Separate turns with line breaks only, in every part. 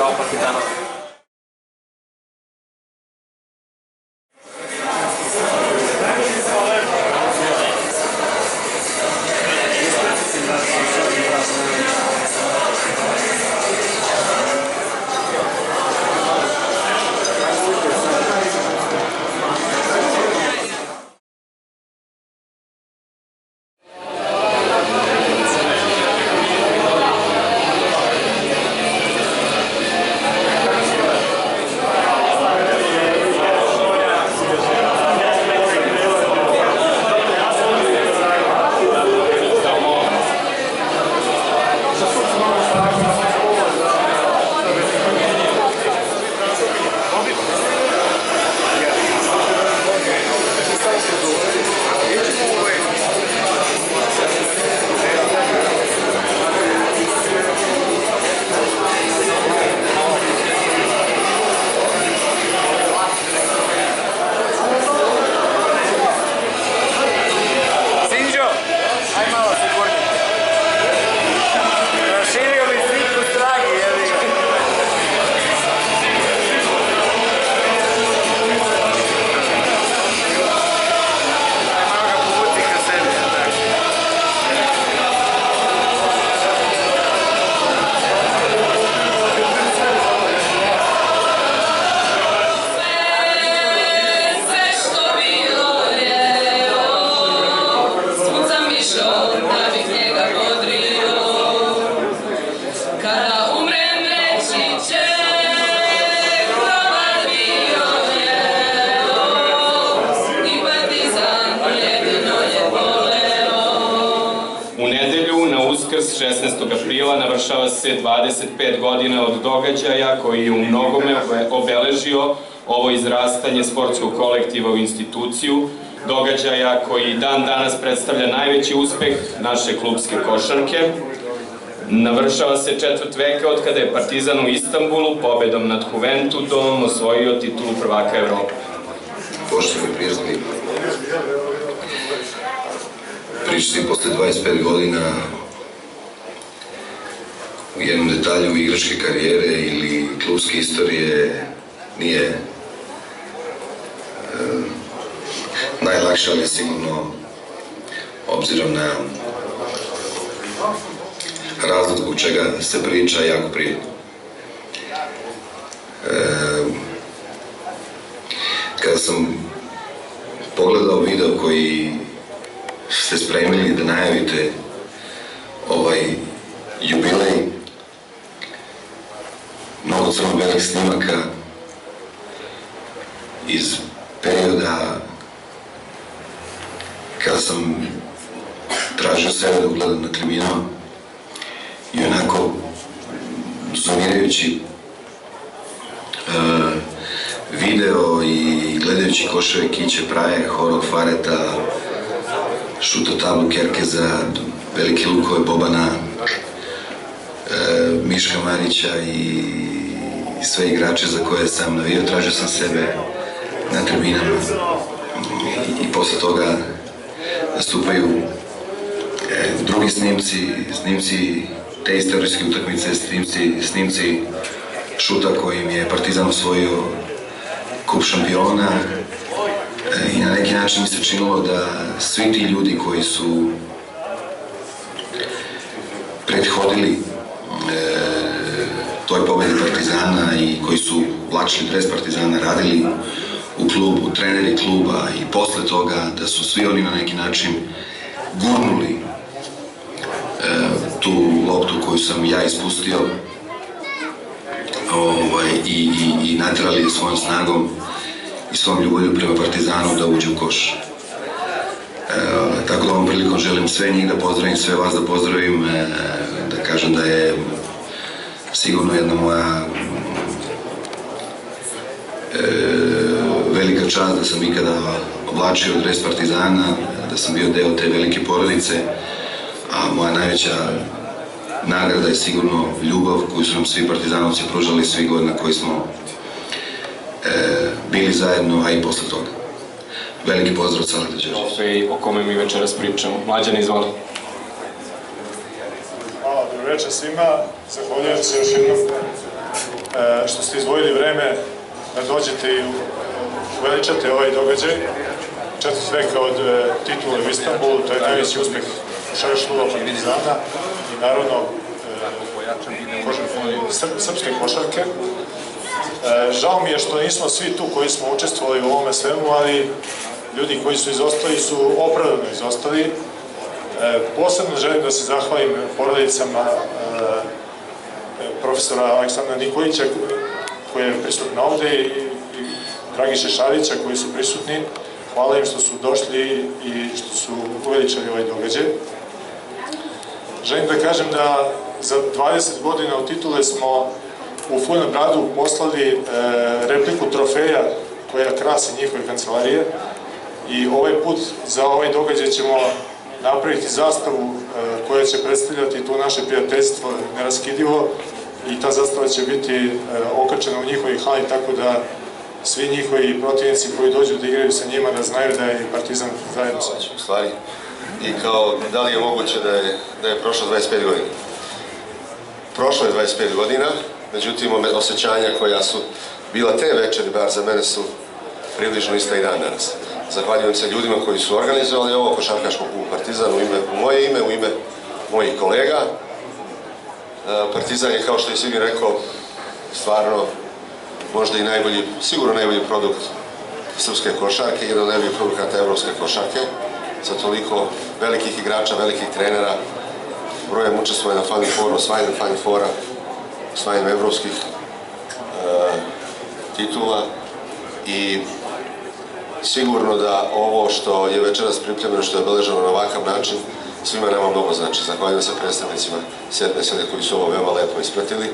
Ćao Partizanu.
U nedelju, na Uskrs 16. aprila, navršava se 25 godina od događaja koji je u mnogome obeležio ovo izrastanje sportskog kolektiva u instituciju, događaja koji dan danas predstavlja najveći uspeh naše klubske košarke. Navršava se četvrt veka od kada je Partizan u Istanbulu pobedom nad Juventudom osvojio titulu prvaka Evrope.
Poštovani prijatelji, pričati posle 25 godina u jednom detalju igračke karijere ili klubske istorije nije najlakše, ali sigurno, obzirom na razlog zbog čega se priča, jako prijetno. Kada sam pogledao video koji ste spremili da najavite ovaj jubilej, mnogo crno-belih snimaka iz perioda kada sam tražio sebe da ugledam na tribinama i onako zoomirajući video i gledajući koševe Kiće Praje, Horog Fareta, Šuta Tablu Kerkeza, Velike Lukove Bobana, Miška Marića i sve igrače za koje sam navio, tražio sam sebe na tribinama i posle toga nastupaju drugi snimci te istorijske utakmice, snimci šuta kojim je Partizan osvojio kup šampiona i na neki način mi se činilo da svi ti ljudi koji su prethodili toj pobedi Partizana i koji su vlačili dres Partizana, radili u klubu, treneri kluba i posle toga da su svi oni na neki način gurnuli tu loptu koju sam ja ispustio i naterali svojom snagom i svojom ljubavlju prema Partizanu da uđe u koš. Tako da ovom prilikom želim sve njih da pozdravim, sve vas da pozdravim, da kažem da je sigurno jedna moja velika čast da sam ikada oblačio dres Partizana, da sam bio deo te velike porodice, a moja najveća nagrada je sigurno ljubav koju su nam svi partizanovci pružali svih godina koji smo bili zajedno, a i posle toga. Veliki pozdrav od Saleta Đorđevića.
O kome mi večeras pričamo. Mlađan, izvoli.
Hvala, dobro večer svima. Zahvaljujem se još jednom
što ste izdvojili vreme da dođete i uveličate ovaj događaj. Četvrti veka od titule u Istanbulu, to je najveći uspeh košarkaškog kluba Partizana i naravno srpske košarke. Žao mi je što nismo svi tu koji smo učestvovali u ovome svemu, ali ljudi koji su izostali su opravdano izostali. Posebno želim da se zahvalim porodicama profesora Aleksandra Nikolića koji je prisutan ovde i Dragiše Šarića koji su prisutni. Hvala im što su došli i što su uveličali ovaj događaj. Želim da kažem da za 20 godina od titule smo u Fuljenom Bradu poslali repliku trofeja koja krasi njihove kancelarije i ovaj put za ovaj događaj ćemo napraviti zastavu koja će predstavljati to naše prijateljstvo neraskidivo i ta zastava će biti okačena u njihovoj hali tako da svi njihovi protivnici koji dođu da igraju sa njima da znaju da je Partizan zajedno sa njima.
U stvari, i kao da li je moguće da je prošlo 25 godina? Prošlo je 25 godina, međutim osjećanja koja su bila te večeri, bar za mene, su približno ista i dan danas. Zahvaljujem se ljudima koji su organizovali ovo košarkaško klubu Partizan u moje ime, u ime mojih kolega. Partizan je, kao što je Sigin rekao, stvarno možda i najbolji, sigurno najbolji produkt srpske košarke, jedan od najboljih produkata evropske košarke, sa toliko velikih igrača, velikih trenera, brojem učestvovanja na Final Fouru, osvajanjem Final Foura, osvajanjem evropskih titula i sigurno da ovo što je večeras pripremljeno, što je obeleženo na ovakav način, svima nama mnogo znači. Zahvaljujem se predstavnicima Sedme sede koji su ovo veoma lepo ispratili.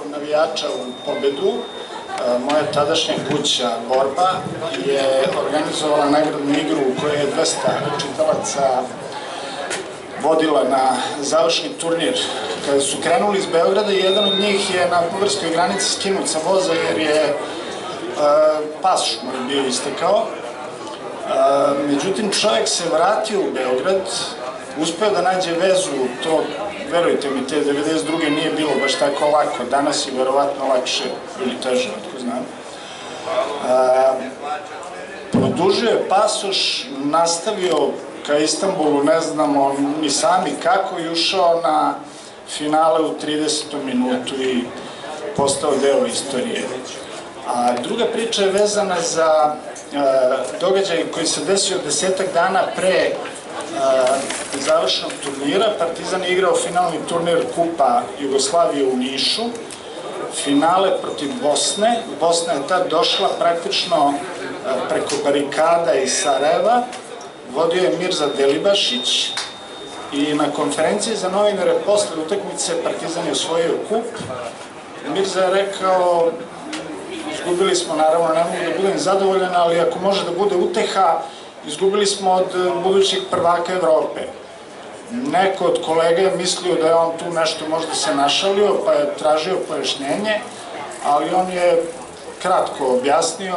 Navijača u pobedu, moja tadašnja kuća Borba je organizovala nagradnu igru u kojoj je 200 čitalaca vodila na završni turnir. Kada su krenuli iz Beograda, jedan od njih je na bugarskoj granici skinut sa voza jer je pasoš mu je bio istekao. Međutim, čovjek se vratio u Beograd, uspeo da nađe vezu, to, verujte mi, te 92. nije bilo baš tako lako, danas je verovatno lakše ili teže, otko znam. Produžio je pasoš, nastavio ka Istanbulu, ne znamo ni sami kako, i ušao na finale u 30. minutu i postao deo istorije. A druga priča je vezana za događaj koji se desio 10-ak dana pre završenog turnira. Partizan je igrao finalni turnir Kupa Jugoslavije u Nišu, finale protiv Bosne. Bosna je tad došla praktično preko barikada iz Sarajeva, vodio je Mirza Delibašić i na konferenciji za novinare posle utakmice Partizan je osvojio kup. Mirza je rekao: izgubili smo, naravno ne mogu da budem zadovoljan, ali ako može da bude uteha, izgubili smo od budućih prvaka Evrope. Neko od kolega je mislio da je on tu nešto možda se našalio, pa je tražio pojašnjenje, ali on je kratko objasnio: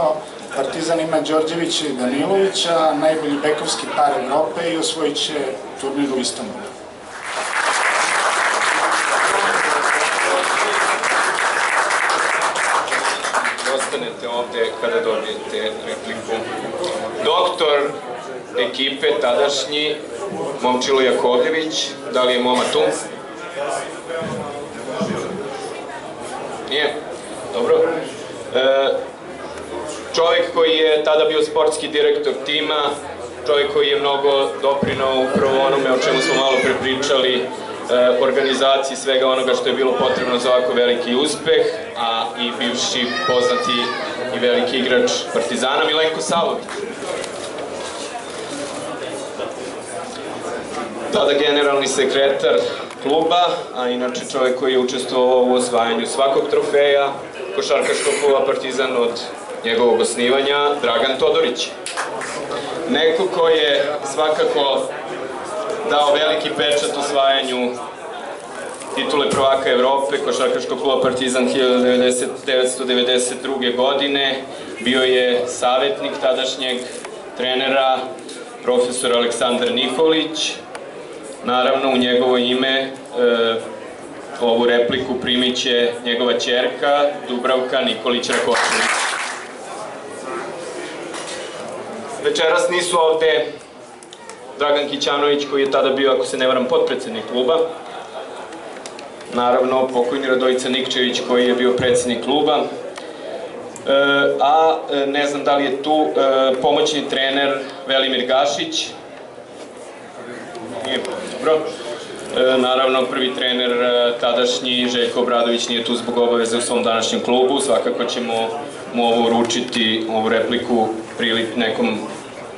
Partizan ima Đorđevića i Danilovića, najbolji bekovski par Evrope, i osvojit će turnir u Istanbulu.
Ostanete ovde kada dobijete repliku. Doktor ekipe tadašnji, Momčilo Jakovljević, da li je Moma tu? Nije? Dobro. Čovjek koji je tada bio sportski direktor tima, čovjek koji je mnogo doprinao upravo onome o čemu smo malo prepričali, organizaciji svega onoga što je bilo potrebno za ovako veliki uspeh, a i bivši poznati i veliki igrač Partizana, Milenko Salović. Tada generalni sekretar kluba, a inače čovjek koji je učestvovao u osvajanju svakog trofeja košarkaškog kluba Partizan od njegovog osnivanja, Dragan Todorić. Neko ko je svakako dao veliki pečat osvajanju titule prvaka Evrope košarkaškog kluba Partizan 1992. godine, bio je savjetnik tadašnjeg trenera profesor Aleksandar Nikolić. Naravno, u njegovo ime ovu repliku primit će njegova ćerka Dubravka Nikolić Rakočević. Večeras nisu ovde Dragan Kićanović, koji je tada bio, ako se ne varam, potpredsednik kluba, naravno pokojni Radojica Nikčević, koji je bio predsednik kluba, a ne znam da li je tu pomoćni trener Velimir Gašić. Nije, dobro. Naravno, prvi trener tadašnji Željko Obradović nije tu zbog obaveze u svom današnjem klubu, svakako ćemo mu ovo uručiti, ovu repliku nekom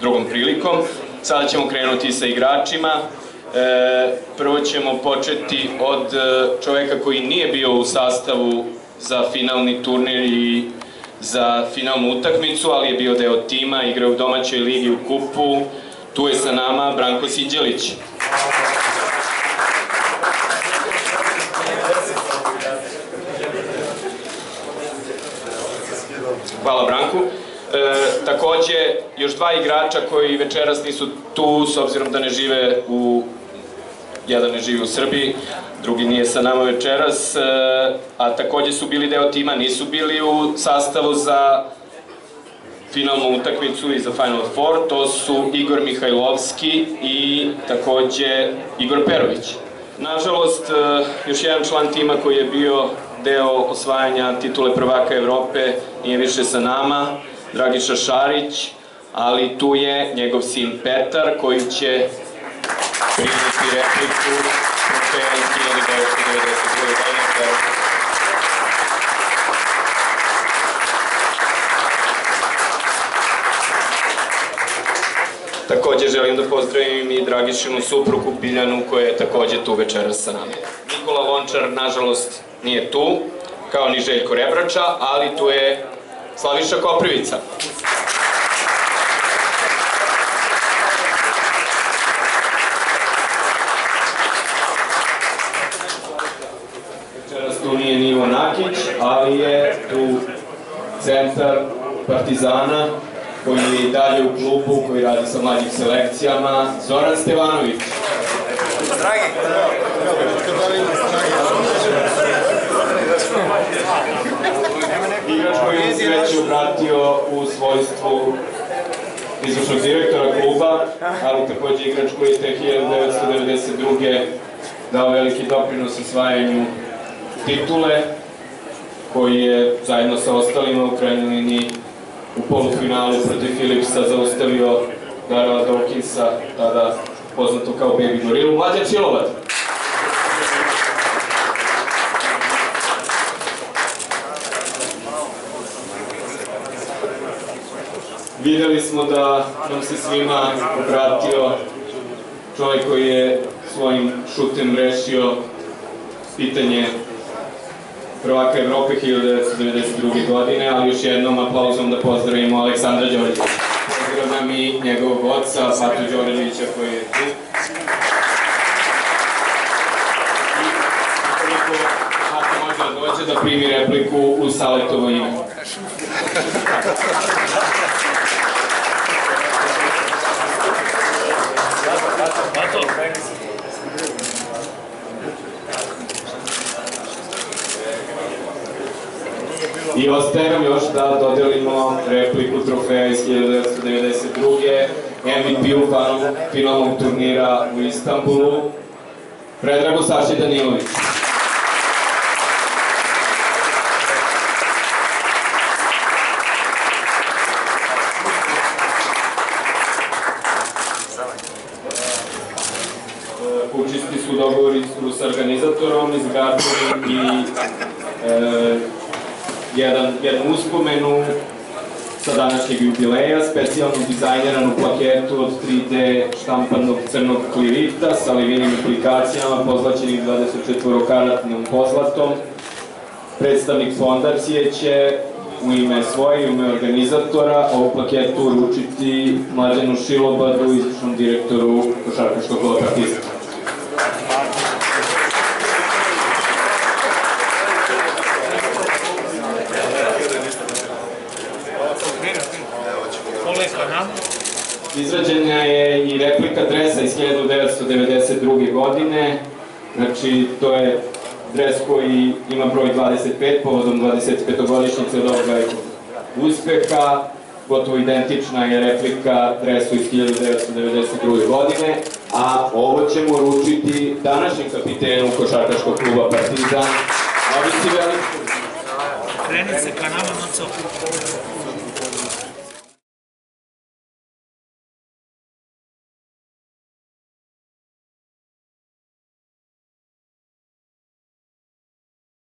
drugom prilikom. Sada ćemo krenuti sa igračima. Prvo ćemo početi od čoveka koji nije bio u sastavu za finalni turnir i za finalnu utakmicu, ali je bio deo tima, igrao u domaćoj ligi u kupu. Tu je sa nama Branko Siđelić. Hvala Branku. Takođe, još dva igrača koji večeras nisu tu, s obzirom da ne žive jedan ne živi u Srbiji, drugi nije sa nama večeras, a takođe su bili deo tima, nisu bili u sastavu za finalnu utakmicu i za Final Four, to su Igor Mihajlovski i takođe Igor Perović. Nažalost, još jedan član tima koji je bio deo osvajanja titule prvaka Evrope nije više sa nama, Dragiša Šarić, ali tu je njegov sin Petar koji će primiti repliku trofeja iz 1992. godine. Takođe želim da pozdravim i Dragišinu suprugu Biljanu koja je takođe tu večeras sa nama. Nikola Lončar nažalost nije tu, kao ni Željko Rebrača, ali tu je Slaviša Koprivica. Večeras tu nije ni Ivo Nakić, ali je tu centar Partizana, koji je i dalje u klubu, koji radi sa mlađim selekcijama, Zoran Stevanović. Igrač koji je sreću vratio u svojstvu izvršnog direktora kluba, ali takođe igrač koji je te 1992. dao veliki doprinos osvajanju titule, koji je zajedno sa ostalima u krajnjoj liniji u polufinalu protiv Philipsa zaustavio Darrella Dawkinsa, tada poznato kao Baby Gorilu. Mlađan Čilovac. Videli smo da nam se svima obratio čovjek koji je svojim šutem rešio pitanje prvaka Evrope 1992. godine, ali još jednom aplauzom da pozdravimo Aleksandra Đorđevića. Pozdravljam i njegovog oca, Patu Đorđevića, koji je tu. Ukoliko Patu može da dođe da primi repliku u Saletovo ime. I ostaje nam još da dodelimo repliku trofeja iz 1992. MVP-u finalnog turnira u Istanbulu, Predragu Saši Danilović. Učisti su dogovori sa organizatorom, izgradili i jednu uspomenu sa današnjeg jubileja, specijalno dizajniranu plaketu od 3D štampanog crnog klirita sa livinim aplikacijama pozlaćenih 24-karatnom pozlatom. Predstavnik fondacije će u ime svoje i u ime organizatora ovu plaketu uručiti Mlađanu Šilobadu, izvršnom direktoru Košarkaškog kluba Partizan. Izrađena je i replika dresa iz 1992. godine, znači to je dres koji ima broj 25 povodom 25-godišnjice od ovog velikog uspeha. Gotovo identična je replika dresu iz 1992. godine, a ovo ćemo uručiti današnjem kapitenu košarkaškog kluba Partizan, Novici Veličkoviću.
Kreni se ka nama na copu.